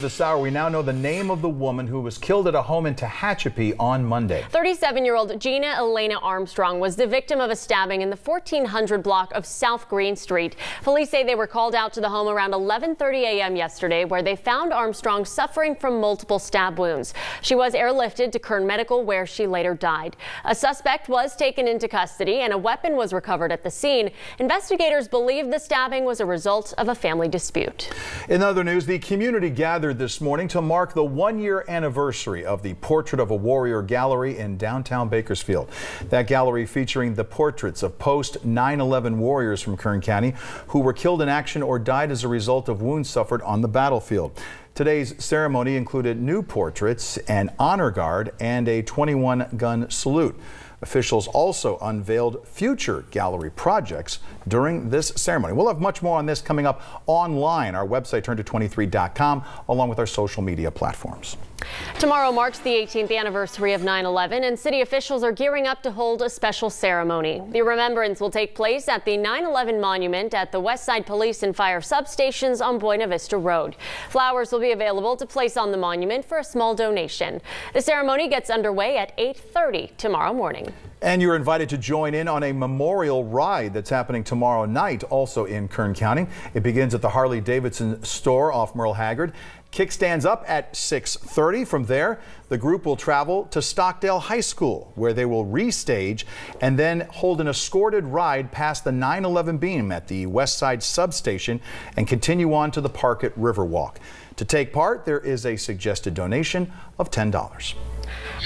This hour, we now know the name of the woman who was killed at a home in Tehachapi on Monday. 37-year-old Gina Elena Armstrong was the victim of a stabbing in the 1400 block of South Green Street. Police say they were called out to the home around 11:30 a.m. yesterday, where they found Armstrong suffering from multiple stab wounds. She was airlifted to Kern Medical, where she later died. A suspect was taken into custody and a weapon was recovered at the scene. Investigators believe the stabbing was a result of a family dispute. In other news, the community gathered this morning to mark the one-year anniversary of the Portrait of a Warrior gallery in downtown Bakersfield. That gallery featuring the portraits of post-9/11 warriors from Kern County who were killed in action or died as a result of wounds suffered on the battlefield. Today's ceremony included new portraits, an honor guard, and a 21-gun salute. Officials also unveiled future gallery projects during this ceremony. We'll have much more on this coming up online. Our website, turn23.com, along with our social media platforms. Tomorrow marks the 18th anniversary of 9/11, and city officials are gearing up to hold a special ceremony. The remembrance will take place at the 9/11 monument at the Westside Police and Fire substations on Buena Vista Road. Flowers will be available to place on the monument for a small donation. The ceremony gets underway at 8:30 tomorrow morning. And you're invited to join in on a memorial ride that's happening tomorrow night, also in Kern County. It begins at the Harley-Davidson store off Merle Haggard. Kickstands up at 6:30. From there, the group will travel to Stockdale High School, where they will restage and then hold an escorted ride past the 9/11 beam at the West Side substation and continue on to the park at Riverwalk. To take part, there is a suggested donation of $10.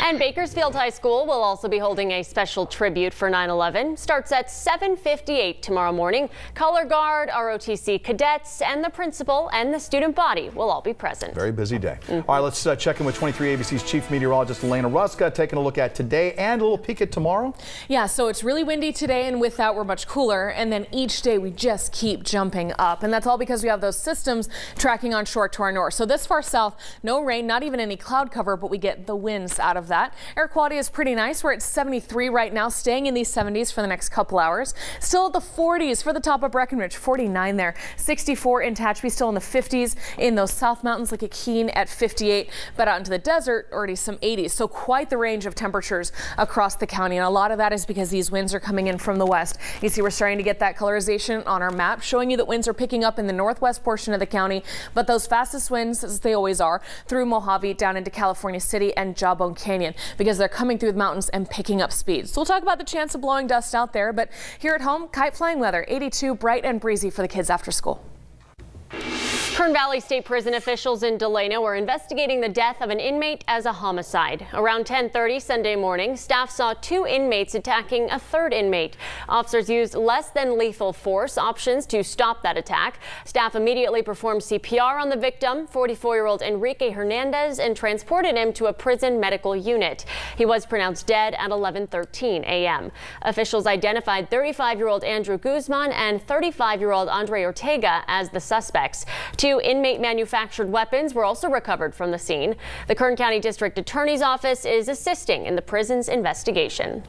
And Bakersfield High School will also be holding a special tribute for 9/11. Starts at 7:58 tomorrow morning. Color Guard, ROTC cadets, and the principal and the student body will all be present. Very busy day. All right, let's check in with 23 ABC's chief meteorologist Elena Ruska, taking a look at today and a little peek at tomorrow. Yeah, so it's really windy today, and with that we're much cooler, and then each day we just keep jumping up, and that's all because we have those systems tracking on shore to our north. So this far south, no rain, not even any cloud cover, but we get the winds out of that. Air quality is pretty nice. We're at 73 right now, staying in these 70s for the next couple hours. Still at the 40s for the top of Breckenridge, 49 there. 64 in Tehachapi, still in the 50s in those South Mountains like a Keene at 58, but out into the desert already some 80s. So quite the range of temperatures across the county, and a lot of that is because these winds are coming in from the west. You see we're starting to get that colorization on our map, showing you that winds are picking up in the northwest portion of the county, but those fastest winds, as they always are, through Mojave down into California City and Jawbone Canyon, because they're coming through the mountains and picking up speed. So we'll talk about the chance of blowing dust out there, but here at home, kite flying weather, 82, bright and breezy for the kids after school. Kern Valley State Prison officials in Delano are investigating the death of an inmate as a homicide. Around 10:30 Sunday morning, staff saw two inmates attacking a third inmate. Officers used less than lethal force options to stop that attack. Staff immediately performed CPR on the victim, 44-year-old Enrique Hernandez, and transported him to a prison medical unit. He was pronounced dead at 11:13 a.m. Officials identified 35-year-old Andrew Guzman and 35-year-old Andre Ortega as the suspects. Two inmate-manufactured weapons were also recovered from the scene. The Kern County District Attorney's Office is assisting in the prison's investigation.